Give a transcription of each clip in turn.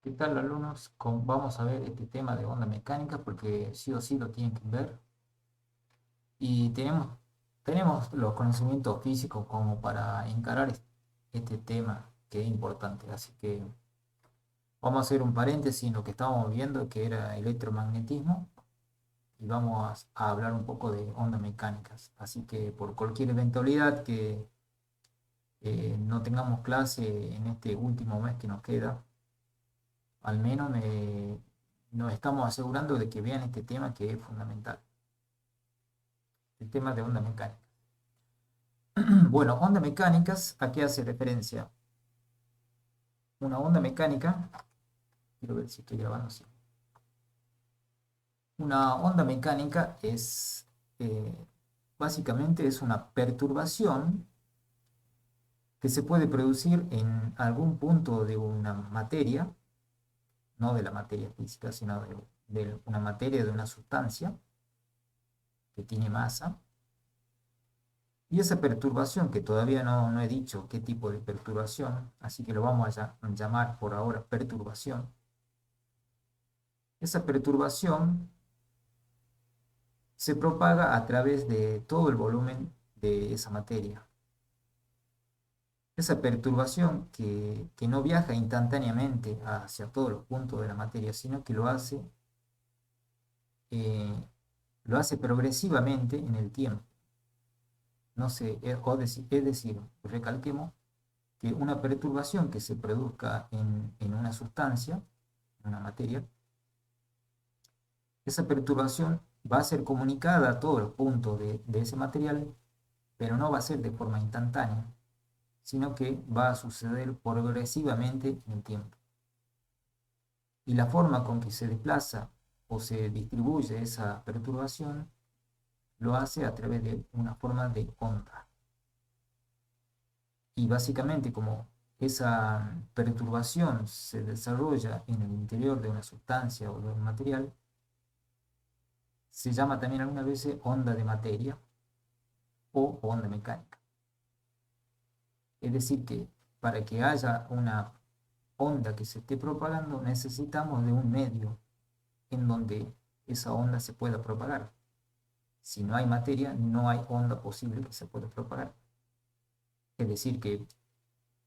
¿Qué tal, alumnos? Vamos a ver este tema de onda mecánica porque sí o sí lo tienen que ver. Y tenemos los conocimientos físicos como para encarar este tema que es importante. Así que vamos a hacer un paréntesis en lo que estábamos viendo, que era electromagnetismo, y vamos a hablar un poco de ondas mecánicas. Así que por cualquier eventualidad que no tengamos clase en este último mes que nos queda, al menos nos estamos asegurando de que vean este tema que es fundamental, el tema de ondas mecánicas. Bueno, ondas mecánicas, ¿a qué hace referencia? Una onda mecánica, quiero ver si estoy grabando así. Una onda mecánica eh, básicamente es una perturbación que se puede producir en algún punto de una materia, no de la materia física, sino de una materia, de una sustancia que tiene masa. Y esa perturbación, que todavía no he dicho qué tipo de perturbación, así que lo vamos a llamar por ahora perturbación. Esa perturbación se propaga a través de todo el volumen de esa materia. Esa perturbación que no viaja instantáneamente hacia todos los puntos de la materia, sino que eh, lo hace progresivamente en el tiempo. No sé, es decir, recalquemos que una perturbación que se produzca en una sustancia, en una materia, esa perturbación va a ser comunicada a todos los puntos de ese material, pero no va a ser de forma instantánea, sino que va a suceder progresivamente en el tiempo. Y la forma con que se desplaza o se distribuye esa perturbación lo hace a través de una forma de onda. Y básicamente como esa perturbación se desarrolla en el interior de una sustancia o de un material, se llama también algunas veces onda de materia o onda mecánica. Es decir, que para que haya una onda que se esté propagando, necesitamos de un medio en donde esa onda se pueda propagar. Si no hay materia, no hay onda posible que se pueda propagar. Es decir, que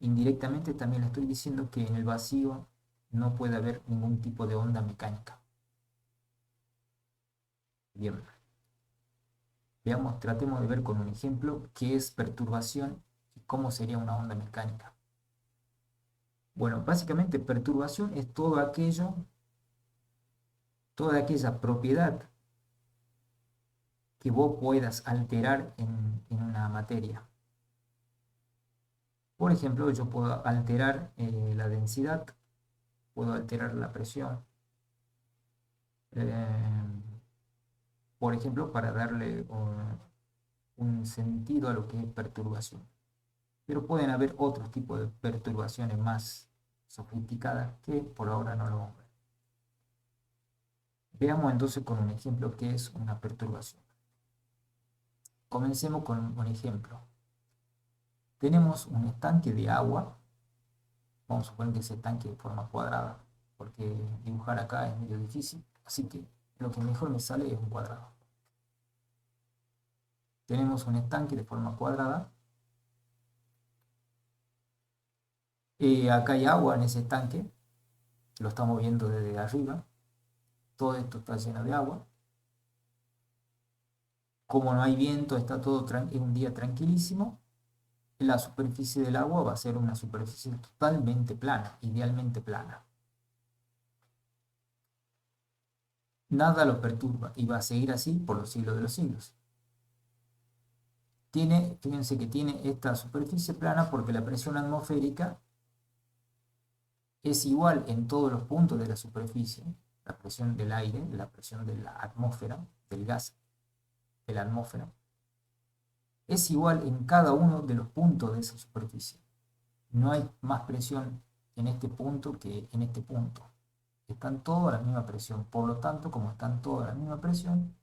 indirectamente también le estoy diciendo que en el vacío no puede haber ningún tipo de onda mecánica. Bien, veamos, tratemos de ver con un ejemplo qué es perturbación y cómo sería una onda mecánica. Bueno, básicamente perturbación es todo aquello, toda aquella propiedad que vos puedas alterar en una materia. Por ejemplo, yo puedo alterar la densidad, puedo alterar la presión, eh, por ejemplo, para darle un sentido a lo que es perturbación. Pero pueden haber otros tipos de perturbaciones más sofisticadas que por ahora no lo vamos a ver. Veamos entonces con un ejemplo qué es una perturbación. Comencemos con un ejemplo. Tenemos un estanque de agua. Vamos a suponer que ese estanque de forma cuadrada, porque dibujar acá es medio difícil, así que lo que mejor me sale es un cuadrado. Tenemos un estanque de forma cuadrada. Acá hay agua en ese estanque, lo estamos viendo desde arriba. Todo esto está lleno de agua. Como no hay viento, está todo es un día tranquilísimo. La superficie del agua va a ser una superficie totalmente plana, idealmente plana. Nada lo perturba y va a seguir así por los siglos de los siglos. Fíjense que tiene esta superficie plana porque la presión atmosférica es igual en todos los puntos de la superficie, la presión del aire, la presión de la atmósfera, del gas de la atmósfera, es igual en cada uno de los puntos de esa superficie. No hay más presión en este punto que en este punto. Están todos a la misma presión. Por lo tanto, como están todos a la misma presión,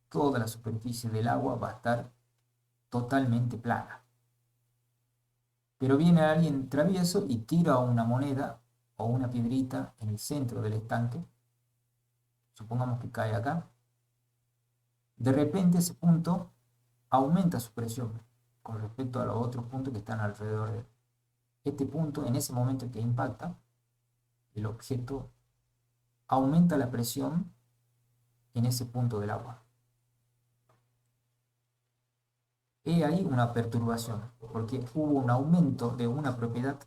toda la superficie del agua va a estar totalmente plana. Pero viene alguien travieso y tira una moneda o una piedrita en el centro del estanque, supongamos que cae acá, de repente ese punto aumenta su presión con respecto a los otros puntos que están alrededor de él. Este punto, en ese momento en que impacta, el objeto aumenta la presión en ese punto del agua. He ahí una perturbación, porque hubo un aumento de una propiedad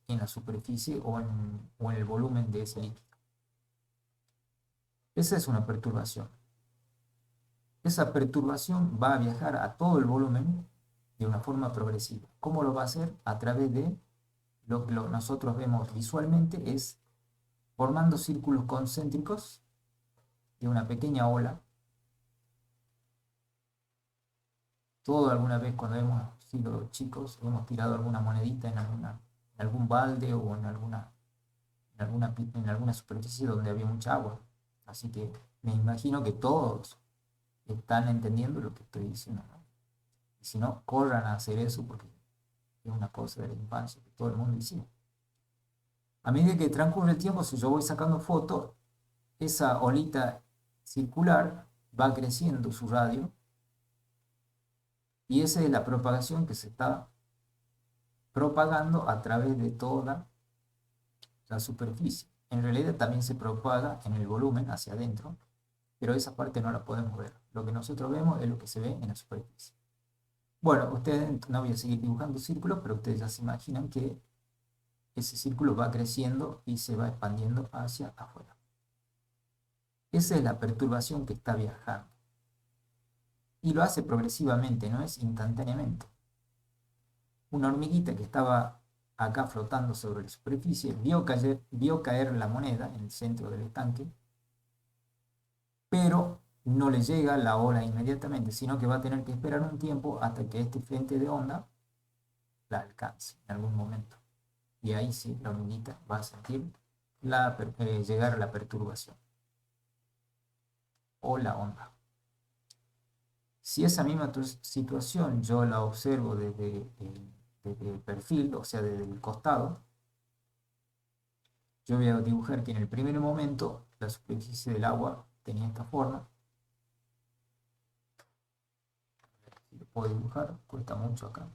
en la superficie o en el volumen de ese líquido. Esa es una perturbación. Esa perturbación va a viajar a todo el volumen de una forma progresiva. ¿Cómo lo va a hacer? A través de lo que nosotros vemos visualmente, es formando círculos concéntricos de una pequeña ola. Todo alguna vez cuando hemos sido chicos hemos tirado alguna monedita en algún balde o en alguna superficie donde había mucha agua. Así que me imagino que todos están entendiendo lo que estoy diciendo, ¿no? Y si no, corran a hacer eso porque es una cosa de la infancia que todo el mundo hicimos. A medida que transcurre el tiempo, si yo voy sacando fotos, esa olita circular va creciendo su radio y esa es la propagación que se está propagando a través de toda la superficie. En realidad también se propaga en el volumen hacia adentro, pero esa parte no la podemos ver. Lo que nosotros vemos es lo que se ve en la superficie. Bueno, ustedes, no voy a seguir dibujando círculos, pero ustedes ya se imaginan que ese círculo va creciendo y se va expandiendo hacia afuera. Esa es la perturbación que está viajando. Y lo hace progresivamente, no es instantáneamente. Una hormiguita que estaba acá flotando sobre la superficie vio caer la moneda en el centro del estanque, pero no le llega la ola inmediatamente, sino que va a tener que esperar un tiempo hasta que este frente de onda la alcance en algún momento. Y ahí sí, la hormiguita va a sentir llegar la perturbación o la onda. Si esa misma situación yo la observo desde el perfil, o sea, desde el costado, yo voy a dibujar que en el primer momento la superficie del agua tenía esta forma. Si lo puedo dibujar, cuesta mucho acá.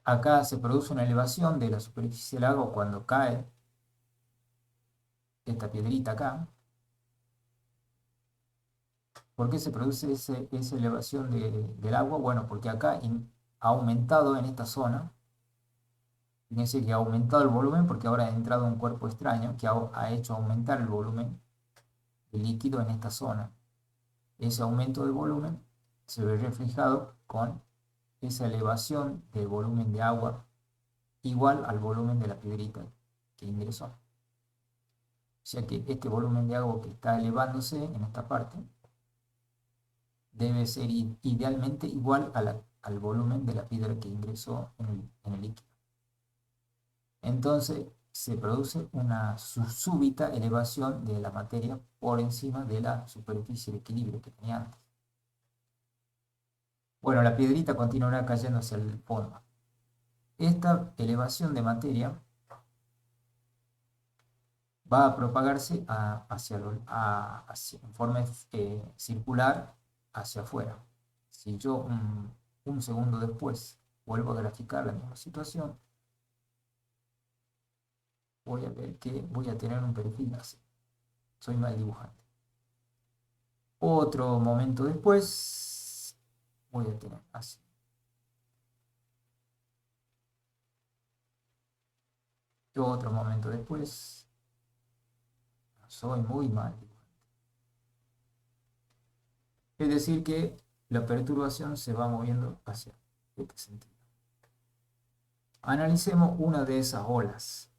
Acá se produce una elevación de la superficie del agua cuando cae esta piedrita acá. ¿Por qué se produce esa elevación del agua? Bueno, porque acá ha aumentado en esta zona. Fíjense que ha aumentado el volumen porque ahora ha entrado un cuerpo extraño que ha hecho aumentar el volumen del líquido en esta zona. Ese aumento del volumen se ve reflejado con esa elevación del volumen de agua igual al volumen de la piedrita que ingresó. O sea que este volumen de agua que está elevándose en esta parte debe ser idealmente igual al volumen de la piedra que ingresó en el líquido. Entonces se produce una súbita elevación de la materia por encima de la superficie de equilibrio que tenía antes. Bueno, la piedrita continuará cayendo hacia el fondo. Esta elevación de materia va a propagarse en forma circular hacia afuera. Si yo un segundo después vuelvo a graficar la misma situación, voy a ver que voy a tener un perfil así. Soy mal dibujante. Otro momento después, voy a tener así. Otro momento después, soy muy mal dibujante. Es decir que la perturbación se va moviendo hacia este sentido. Analicemos una de esas olas,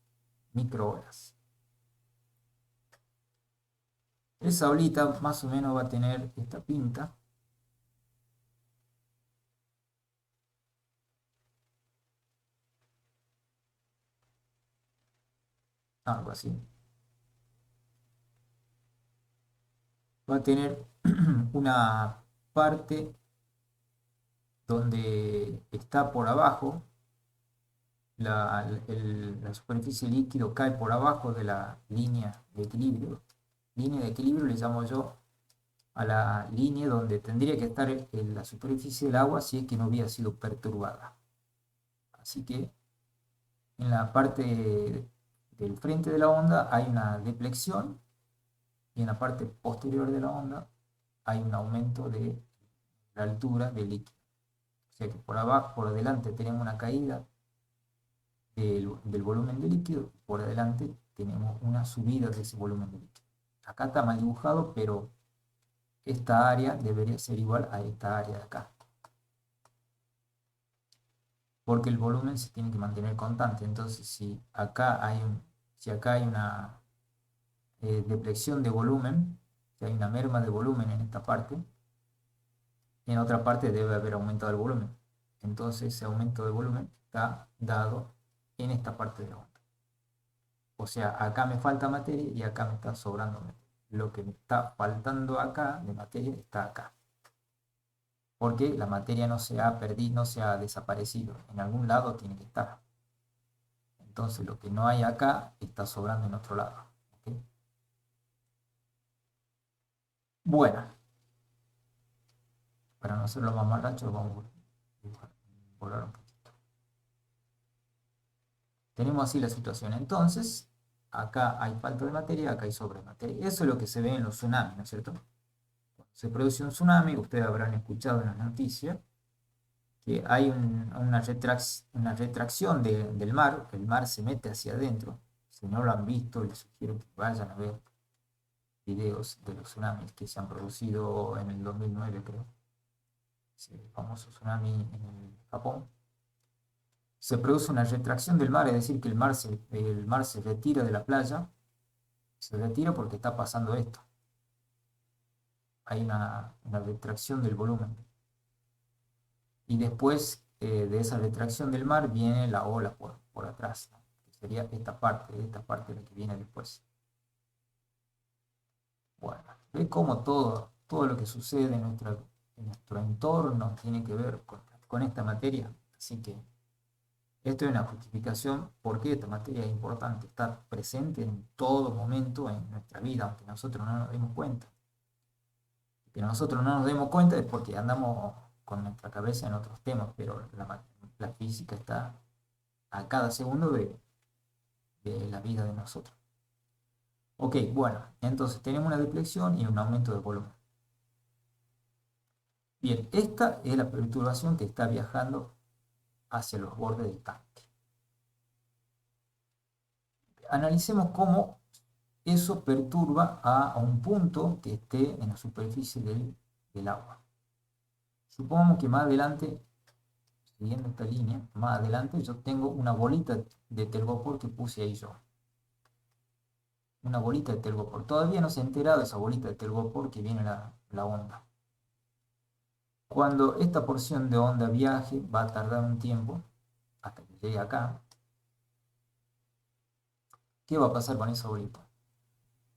microolas. Esa olita más o menos va a tener esta pinta. Algo así. Va a tener una parte donde está por abajo la superficie líquido cae por abajo de la línea de equilibrio. Línea de equilibrio le llamo yo a la línea donde tendría que estar en la superficie del agua si es que no hubiera sido perturbada. Así que en la parte del frente de la onda hay una deflexión y en la parte posterior de la onda hay un aumento de la altura del líquido. O sea que por abajo, por delante tenemos una caída del volumen de líquido, por adelante tenemos una subida de ese volumen de líquido. Acá está mal dibujado, pero esta área debería ser igual a esta área de acá. Porque el volumen se tiene que mantener constante. Entonces, si acá hay una deflexión de volumen, si hay una merma de volumen en esta parte, en otra parte debe haber aumentado el volumen. Entonces, ese aumento de volumen está dado en esta parte de la onda. O sea, acá me falta materia y acá me está sobrando materia. Lo que me está faltando acá de materia está acá. Porque la materia no se ha perdido, no se ha desaparecido. En algún lado tiene que estar. Entonces lo que no hay acá está sobrando en otro lado. ¿Okay? Bueno, para no hacerlo más malacho, vamos a borrar un poquito. Tenemos así la situación. Entonces, acá hay falta de materia, acá hay sobre materia. Eso es lo que se ve en los tsunamis, ¿no es cierto? Cuando se produce un tsunami, ustedes habrán escuchado en las noticias que hay una retracción del mar, que el mar se mete hacia adentro. Si no lo han visto, les sugiero que vayan a ver videos de los tsunamis que se han producido en el 2009, creo. Ese famoso tsunami en el Japón. Se produce una retracción del mar, es decir, que el mar se retira de la playa. Se retira porque está pasando esto. Hay una retracción del volumen. Y después de esa retracción del mar viene la ola por atrás, ¿no? Que sería esta parte la que viene después. Bueno, ve cómo todo lo que sucede en nuestro entorno tiene que ver con esta materia. Así que esto es una justificación por qué esta materia es importante, está presente en todo momento en nuestra vida, aunque nosotros no nos demos cuenta. Que nosotros no nos demos cuenta es porque andamos con nuestra cabeza en otros temas, pero la física está a cada segundo de la vida de nosotros. Ok, bueno, entonces tenemos una deflexión y un aumento de volumen. Bien, esta es la perturbación que está viajando hacia los bordes del tanque. Analicemos cómo eso perturba a un punto que esté en la superficie del agua. Supongamos que más adelante, siguiendo esta línea, más adelante yo tengo una bolita de telgopor que puse ahí yo. Una bolita de telgopor. Todavía no se ha enterado esa bolita de telgopor que viene la onda. Cuando esta porción de onda viaje, va a tardar un tiempo hasta que llegue acá. ¿Qué va a pasar con esa bolita?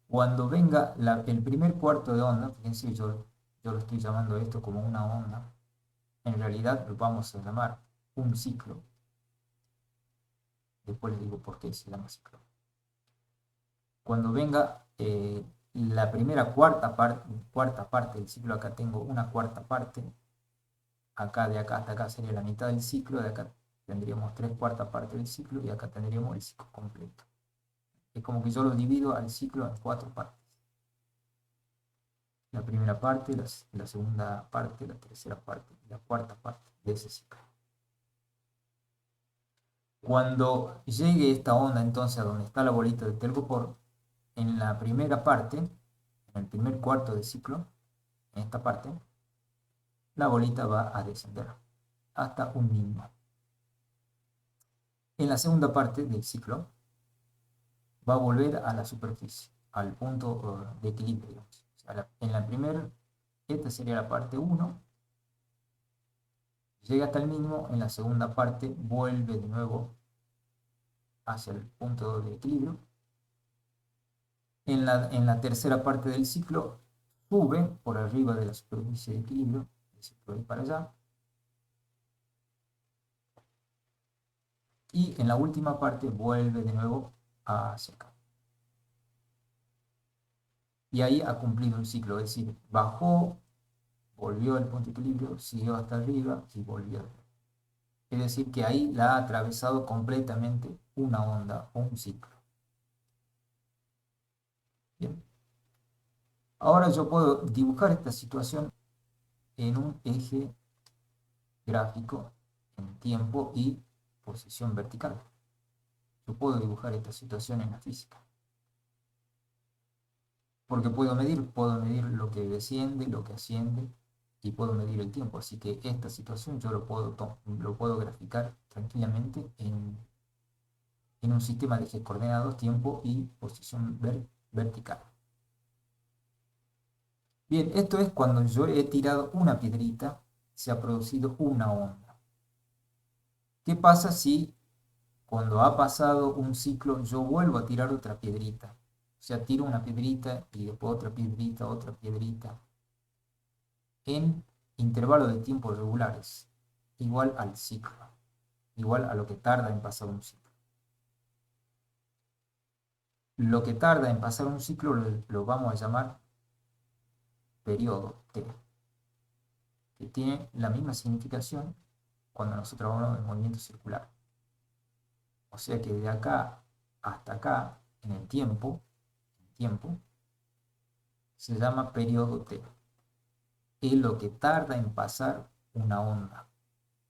Cuando venga el primer cuarto de onda, fíjense, yo lo estoy llamando esto como una onda, en realidad lo vamos a llamar un ciclo. Después les digo por qué se llama ciclo. Cuando venga la primera cuarta parte del ciclo, acá tengo una cuarta parte, acá de acá hasta acá sería la mitad del ciclo, de acá tendríamos 3/4 partes del ciclo y acá tendríamos el ciclo completo. Es como que yo lo divido al ciclo en 4 partes. La primera parte, la segunda parte, la tercera parte y la cuarta parte de ese ciclo. Cuando llegue esta onda entonces a donde está la bolita de telgopor, en la primera parte, en el primer cuarto de ciclo, en esta parte, la bolita va a descender hasta un mínimo. En la segunda parte del ciclo, va a volver a la superficie, al punto de equilibrio. O sea, en la primera, esta sería la parte 1, llega hasta el mínimo, en la segunda parte vuelve de nuevo hacia el punto de equilibrio. En la tercera parte del ciclo sube por arriba de la superficie de equilibrio, el ciclo va para allá. y en la última parte vuelve de nuevo hacia acá. Y ahí ha cumplido un ciclo, es decir, bajó, volvió al punto de equilibrio, siguió hasta arriba y volvió. Es decir, que ahí la ha atravesado completamente una onda o un ciclo. Bien. Ahora yo puedo dibujar esta situación en un eje gráfico en tiempo y posición vertical. Yo puedo dibujar esta situación en la física. Porque puedo medir lo que desciende, lo que asciende y puedo medir el tiempo. Así que esta situación yo lo puedo graficar tranquilamente en un sistema de ejes coordenados, tiempo y posición vertical. Bien, esto es cuando yo he tirado una piedrita, se ha producido una onda. ¿Qué pasa si cuando ha pasado un ciclo yo vuelvo a tirar otra piedrita? O sea, tiro una piedrita y después otra piedrita, en intervalos de tiempo regulares, igual al ciclo, igual a lo que tarda en pasar un ciclo. Lo que tarda en pasar un ciclo lo vamos a llamar periodo T, que tiene la misma significación cuando nosotros hablamos de movimiento circular. O sea que de acá hasta acá, en el tiempo se llama periodo T. Es lo que tarda en pasar una onda.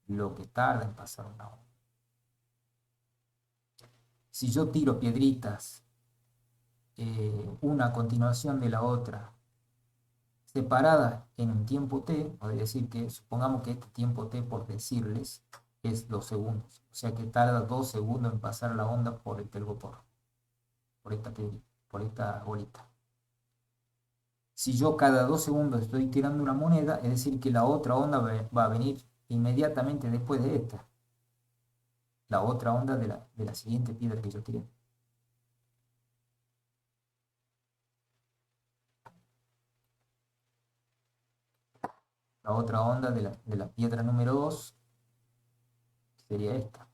Lo que tarda en pasar una onda. Si yo tiro piedritas, una a continuación de la otra, separadas en un tiempo t, es decir, que supongamos que este tiempo t, por decirles, es 2 segundos. O sea que tarda 2 segundos en pasar la onda por el telgopor, por esta piedrita, por esta bolita. Si yo cada 2 segundos estoy tirando una moneda, es decir, que la otra onda va a venir inmediatamente después de esta. La otra onda de la siguiente piedra que yo tiré. La otra onda de la piedra número 2 sería esta.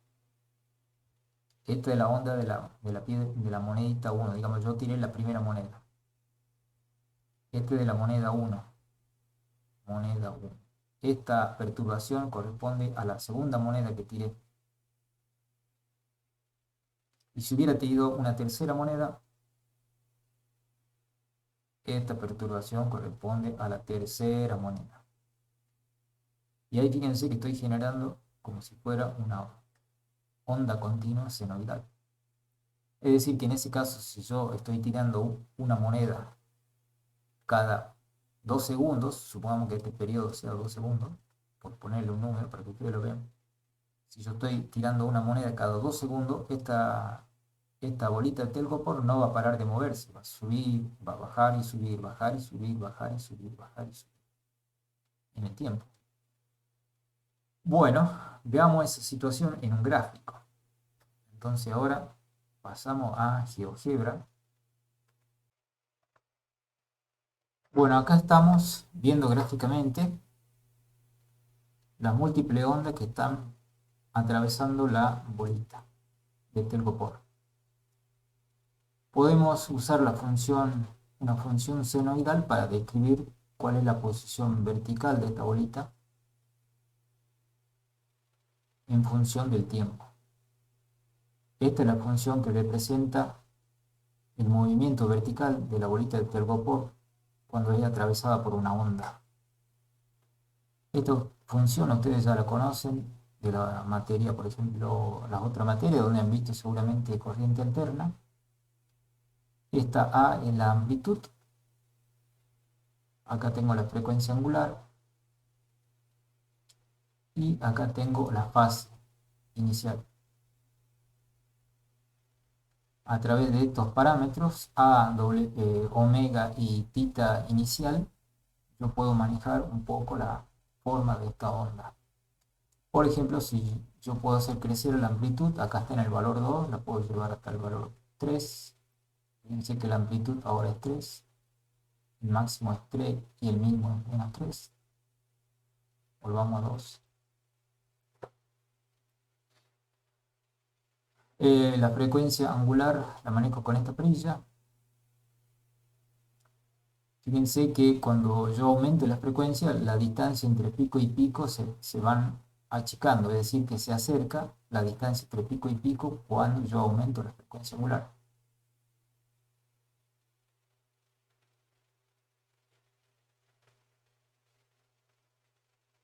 Esta es la onda de la monedita 1. Digamos, yo tiré la primera moneda. Este es de la moneda 1. Moneda 1. Esta perturbación corresponde a la segunda moneda que tiré. Y si hubiera tenido una tercera moneda, esta perturbación corresponde a la tercera moneda. Y ahí fíjense que estoy generando como si fuera una onda continua senoidal. Es decir, que en ese caso, si yo estoy tirando una moneda cada 2 segundos, supongamos que este periodo sea 2 segundos, por ponerle un número para que ustedes lo vean. Si yo estoy tirando una moneda cada 2 segundos, esta bolita de telgopor no va a parar de moverse, va a subir, va a bajar y subir, bajar y subir, bajar y subir, bajar y subir, en el tiempo. Bueno, veamos esa situación en un gráfico. Entonces ahora pasamos a GeoGebra. Bueno, acá estamos viendo gráficamente las múltiples ondas que están atravesando la bolita de telgopor. Podemos usar una función senoidal para describir cuál es la posición vertical de esta bolita en función del tiempo. Esta es la función que representa el movimiento vertical de la bolita de telgopor cuando es atravesada por una onda. Esta función ustedes ya la conocen de la materia, por ejemplo, las otras materias donde han visto seguramente corriente alterna. Esta A es la amplitud. Acá tengo la frecuencia angular. Y acá tengo la fase inicial. A través de estos parámetros, omega y tita inicial, yo puedo manejar un poco la forma de esta onda. Por ejemplo, si yo puedo hacer crecer la amplitud, acá está en el valor 2, la puedo llevar hasta el valor 3. Fíjense que la amplitud ahora es 3, el máximo es 3 y el mínimo es menos 3. Volvamos a 2. La frecuencia angular la manejo con esta perilla. Fíjense que cuando yo aumento la frecuencia, la distancia entre pico y pico se van achicando, es decir, que se acerca la distancia entre pico y pico cuando yo aumento la frecuencia angular.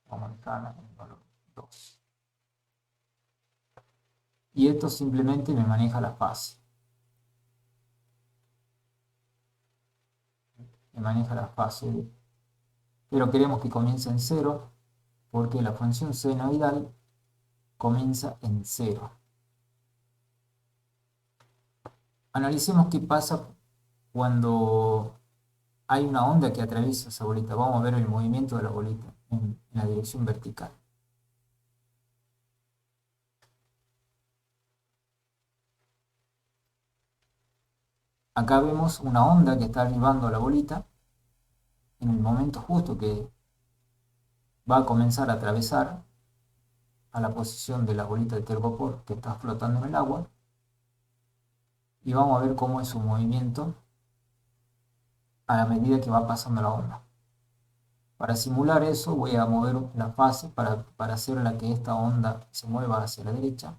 Vamos a dejarla en el valor 2. Y esto simplemente me maneja la fase. Me maneja la fase, pero queremos que comience en 0 porque la función senoidal comienza en 0. Analicemos qué pasa cuando hay una onda que atraviesa esa bolita. Vamos a ver el movimiento de la bolita en la dirección vertical. Acá vemos una onda que está arribando a la bolita en el momento justo que va a comenzar a atravesar a la posición de la bolita de telgopor que está flotando en el agua, y vamos a ver cómo es su movimiento a la medida que va pasando la onda. Para simular eso voy a mover la fase para hacerla que esta onda se mueva hacia la derecha.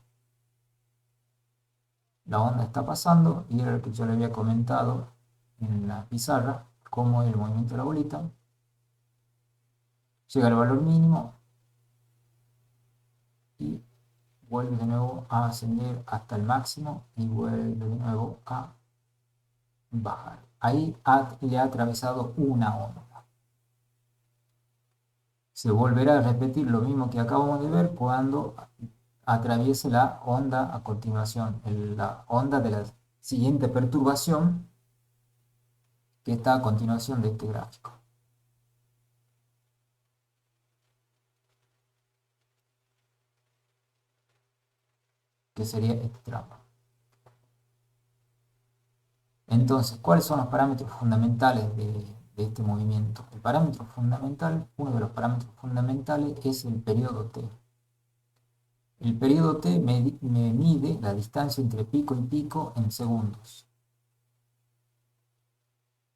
La onda está pasando y era lo que yo le había comentado en la pizarra, cómo es el movimiento de la bolita. Llega al valor mínimo y vuelve de nuevo a ascender hasta el máximo y vuelve de nuevo a bajar. Ahí le ha atravesado una onda. Se volverá a repetir lo mismo que acabamos de ver cuando atraviese la onda a continuación, la onda de la siguiente perturbación que está a continuación de este gráfico, que sería este tramo. Entonces, ¿cuáles son los parámetros fundamentales de este movimiento? El parámetro fundamental, uno de los parámetros fundamentales es el periodo T. El periodo T me mide la distancia entre pico y pico en segundos.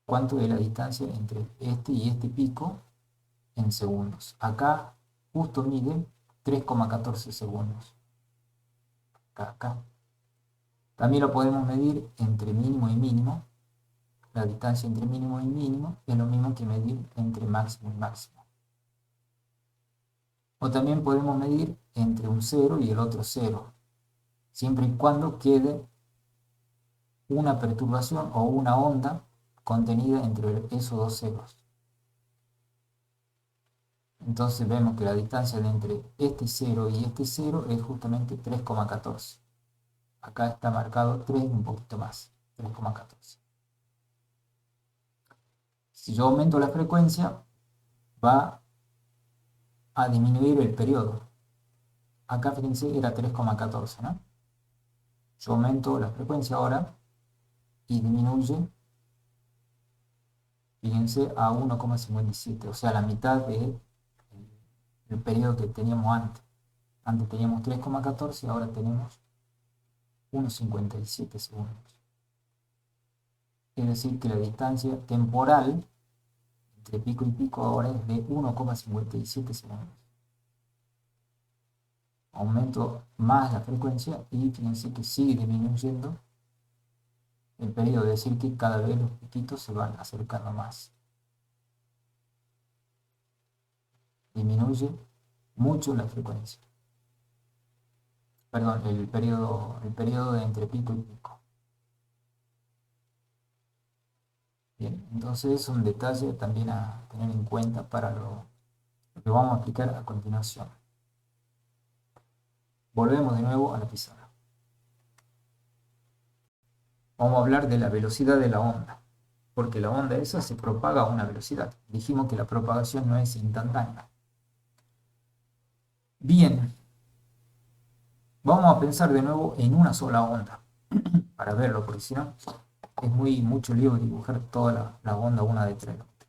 ¿Cuánto es la distancia entre este y este pico en segundos? Acá justo mide 3,14 segundos. Acá. También lo podemos medir entre mínimo y mínimo. La distancia entre mínimo y mínimo es lo mismo que medir entre máximo y máximo. O también podemos medir entre un 0 y el otro 0, siempre y cuando quede una perturbación o una onda contenida entre esos dos ceros. Entonces vemos que la distancia entre este 0 y este 0 es justamente 3,14. Acá está marcado 3, un poquito más, 3,14. Si yo aumento la frecuencia, va a disminuir el periodo. Acá, fíjense, era 3,14, ¿no? Yo aumento la frecuencia ahora y disminuye, fíjense, a 1,57, o sea, la mitad del periodo que teníamos antes. Antes teníamos 3,14 y ahora tenemos 1,57 segundos. Es decir, que la distancia temporal entre pico y pico ahora es de 1,57 segundos. Aumento más la frecuencia y fíjense que sigue disminuyendo el periodo, es decir, que cada vez los piquitos se van acercando más. Disminuye mucho la frecuencia. Perdón, el periodo de entre pico y pico. Bien, entonces es un detalle también a tener en cuenta para lo que vamos a aplicar a continuación. Volvemos de nuevo a la pizarra. Vamos a hablar de la velocidad de la onda, porque la onda esa se propaga a una velocidad. Dijimos que la propagación no es instantánea. Bien, vamos a pensar de nuevo en una sola onda, para verlo, porque si no es mucho lío dibujar toda la onda una detrás de la otra.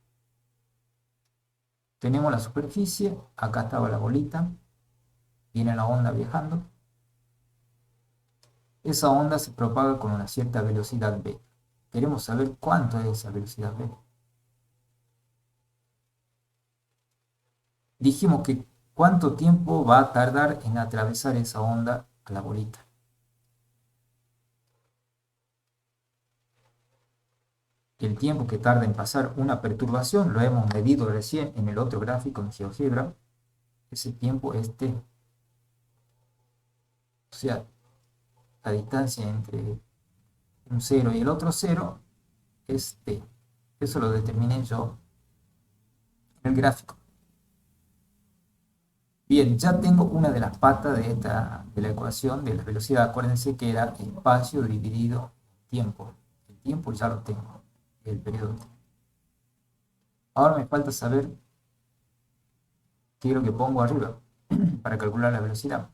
Tenemos la superficie, acá estaba la bolita, viene la onda viajando, esa onda se propaga con una cierta velocidad v. Queremos saber cuánto es esa velocidad v. Dijimos que cuánto tiempo va a tardar en atravesar esa onda a la bolita. El tiempo que tarda en pasar una perturbación lo hemos medido recién en el otro gráfico en GeoGebra. Ese tiempo es t. O sea, la distancia entre un 0 y el otro 0 es t. Eso lo determiné yo en el gráfico. Bien, ya tengo una de las patas de la ecuación de la velocidad. Acuérdense que era espacio dividido tiempo. El tiempo ya lo tengo, el periodo. Ahora me falta saber qué es lo que pongo arriba para calcular la velocidad.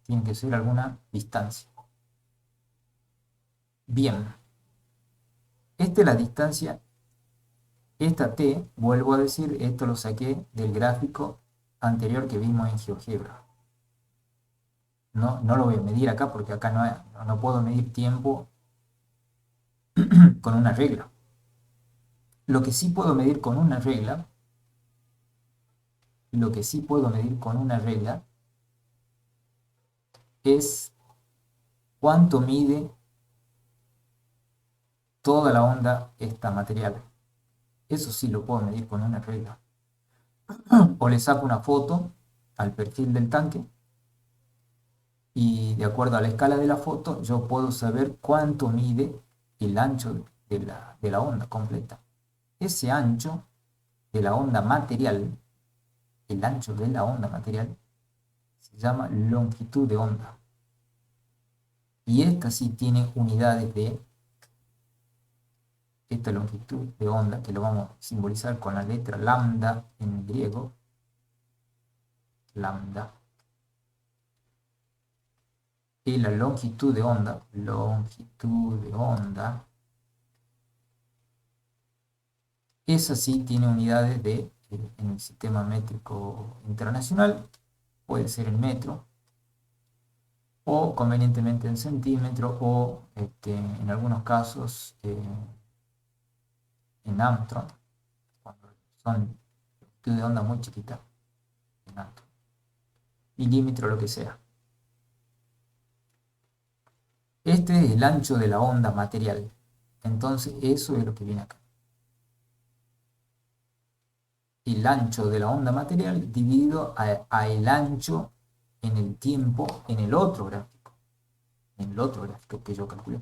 Tiene que ser alguna distancia. Bien, esta es la distancia. Esta t, vuelvo a decir, esto lo saqué del gráfico anterior que vimos en GeoGebra. No lo voy a medir acá porque acá no puedo medir tiempo con una regla. Lo que sí puedo medir con una regla, es cuánto mide toda la onda esta material. Eso sí lo puedo medir con una regla. O le saco una foto al perfil del tanque y de acuerdo a la escala de la foto yo puedo saber cuánto mide el ancho de la onda completa. Ese ancho de la onda material, el ancho de la onda material, se llama longitud de onda. Y esta sí tiene unidades de esta longitud de onda, que lo vamos a simbolizar con la letra lambda en griego. Lambda. Y la longitud de onda, esa sí tiene unidades en el sistema métrico internacional, puede ser en metro, o convenientemente en centímetro, o en algunos casos en Armstrong, cuando son longitud de onda muy chiquita, en Armstrong, milímetro, lo que sea. Este es el ancho de la onda material. Entonces eso es lo que viene acá. El ancho de la onda material dividido a el ancho en el tiempo en el otro gráfico. En el otro gráfico que yo calculé.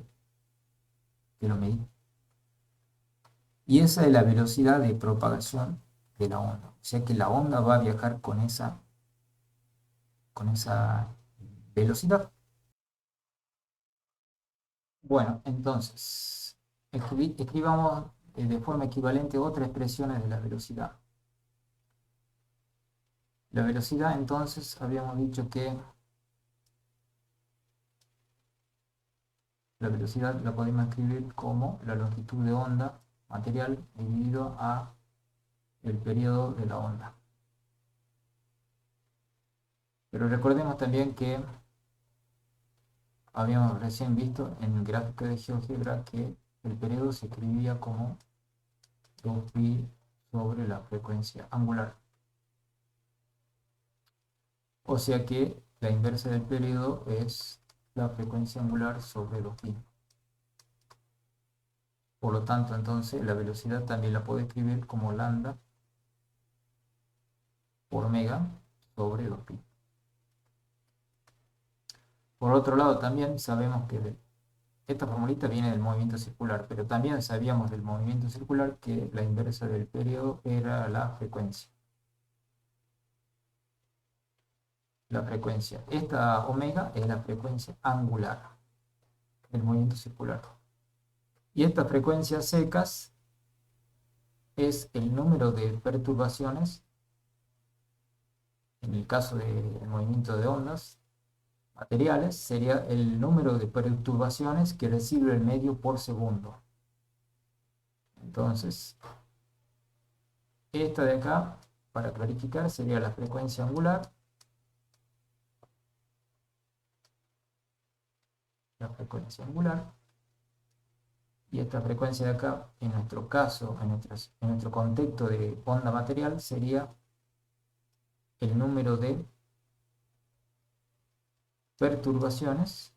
Que lo medí. Y esa es la velocidad de propagación de la onda. O sea que la onda va a viajar con esa velocidad. Bueno, entonces, escribamos de forma equivalente otras expresiones de la velocidad. La velocidad, entonces, habíamos dicho que la velocidad la podemos escribir como la longitud de onda material dividido a el periodo de la onda. Pero recordemos también que habíamos recién visto en el gráfico de GeoGebra que el periodo se escribía como 2pi sobre la frecuencia angular. O sea que la inversa del periodo es la frecuencia angular sobre 2pi. Por lo tanto, entonces, la velocidad también la puedo escribir como lambda por omega sobre 2pi. Por otro lado, también sabemos que esta formulita viene del movimiento circular, pero también sabíamos del movimiento circular que la inversa del periodo era la frecuencia. La frecuencia. Esta omega es la frecuencia angular del movimiento circular. Y estas frecuencias secas es el número de perturbaciones, en el caso del movimiento de ondas materiales, sería el número de perturbaciones que recibe el medio por segundo. Entonces, esta de acá, para clarificar, sería la frecuencia angular. la frecuencia angular. Y esta frecuencia de acá, en nuestro caso, en nuestro contexto de onda material, sería el número de perturbaciones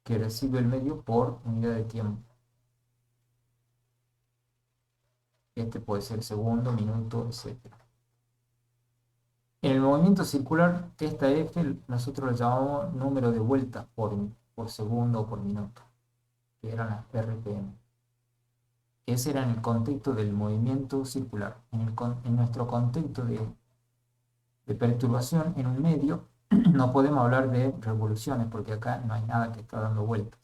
que recibe el medio por unidad de tiempo. Este puede ser segundo, minuto, etc. En el movimiento circular, esta F nosotros la llamamos número de vueltas por segundo o por minuto, que eran las RPM. Ese era en el contexto del movimiento circular. En nuestro contexto de perturbación en un medio, no podemos hablar de revoluciones porque acá no hay nada que está dando vueltas.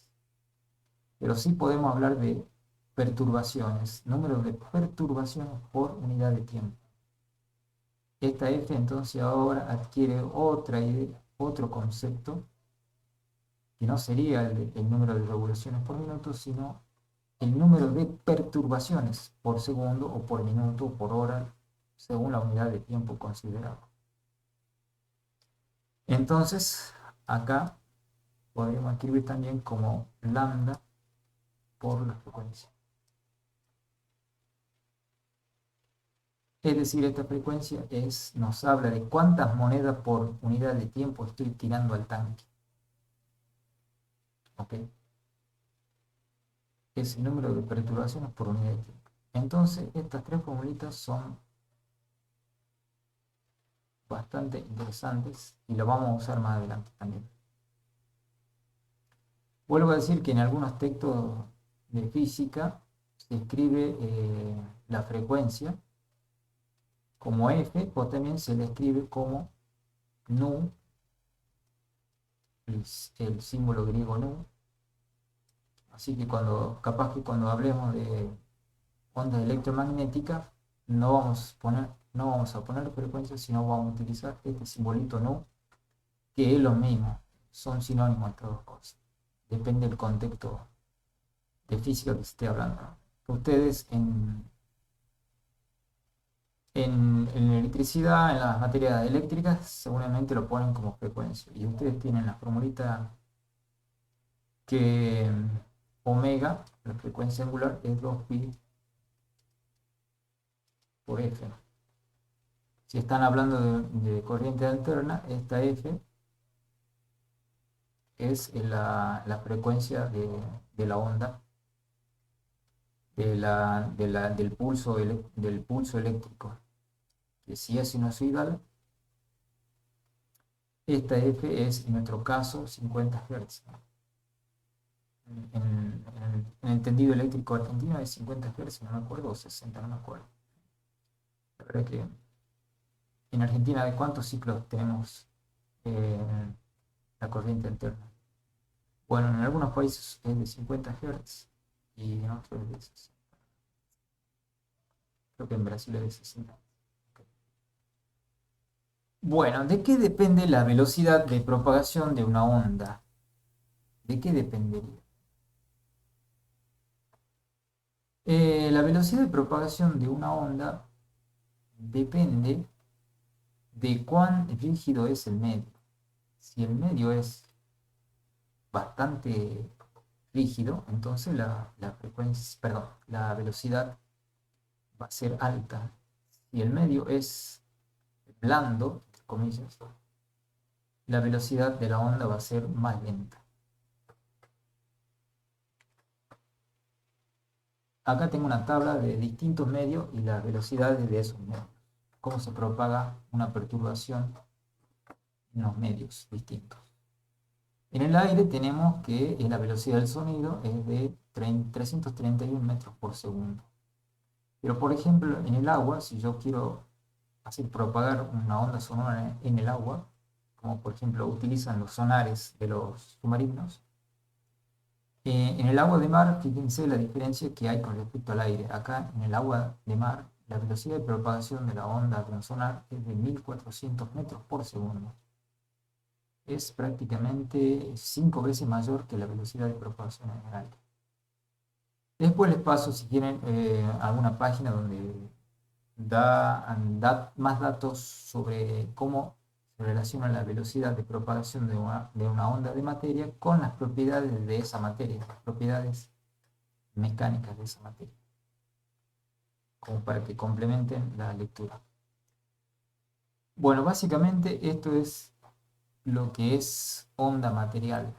Pero sí podemos hablar de perturbaciones, número de perturbaciones por unidad de tiempo. Esta F entonces ahora adquiere otra idea, otro concepto, que no sería el número de revoluciones por minuto, sino el número de perturbaciones por segundo o por minuto o por hora, según la unidad de tiempo considerada. Entonces, acá podemos escribir también como lambda por la frecuencia. Es decir, esta frecuencia nos habla de cuántas monedas por unidad de tiempo estoy tirando al tanque. ¿Ok? Es el número de perturbaciones por unidad de tiempo. Entonces, estas tres formulitas son bastante interesantes y lo vamos a usar más adelante también. Vuelvo a decir que en algunos textos de física se escribe la frecuencia como F, o también se le escribe como nu, el símbolo griego nu. Así que capaz que cuando hablemos de ondas electromagnéticas, no vamos a poner frecuencia, sino vamos a utilizar este simbolito nu, que es lo mismo, son sinónimos estas dos cosas. Depende del contexto de física que se esté hablando. Ustedes en electricidad, en las materias eléctricas, seguramente lo ponen como frecuencia. Y ustedes tienen la formulita que omega, la frecuencia angular, es 2pi por F. Si están hablando de corriente alterna, esta F es la frecuencia de la onda, del pulso eléctrico. Que si es sinusoidal, esta F es, en nuestro caso, 50 Hz. En el tendido eléctrico argentino es 50 Hz, no me acuerdo, o 60, no me acuerdo. La verdad que en Argentina, ¿de cuántos ciclos tenemos la corriente alterna? Bueno, en algunos países es de 50 Hz y en otros es de 60. Creo que en Brasil es de 60. Bueno, ¿de qué depende la velocidad de propagación de una onda? ¿De qué dependería? La velocidad de propagación de una onda depende de cuán rígido es el medio. Si el medio es bastante rígido, entonces la velocidad va a ser alta. Si el medio es blando, entre comillas, la velocidad de la onda va a ser más lenta. Acá tengo una tabla de distintos medios y las velocidades de esos medios. Cómo se propaga una perturbación en los medios distintos. En el aire tenemos que la velocidad del sonido es de 331 metros por segundo. Pero por ejemplo, en el agua, si yo quiero hacer propagar una onda sonora en el agua, como por ejemplo utilizan los sonares de los submarinos, en el agua de mar, fíjense la diferencia que hay con respecto al aire. Acá en el agua de mar, la velocidad de propagación de la onda de un sonar es de 1400 metros por segundo. Es prácticamente 5 veces mayor que la velocidad de propagación en el aire. Después les paso, si quieren, alguna página donde da más datos sobre cómo Se relaciona la velocidad de propagación de una onda de materia con las propiedades de esa materia, las propiedades mecánicas de esa materia, como para que complementen la lectura. Bueno, básicamente esto es lo que es onda material.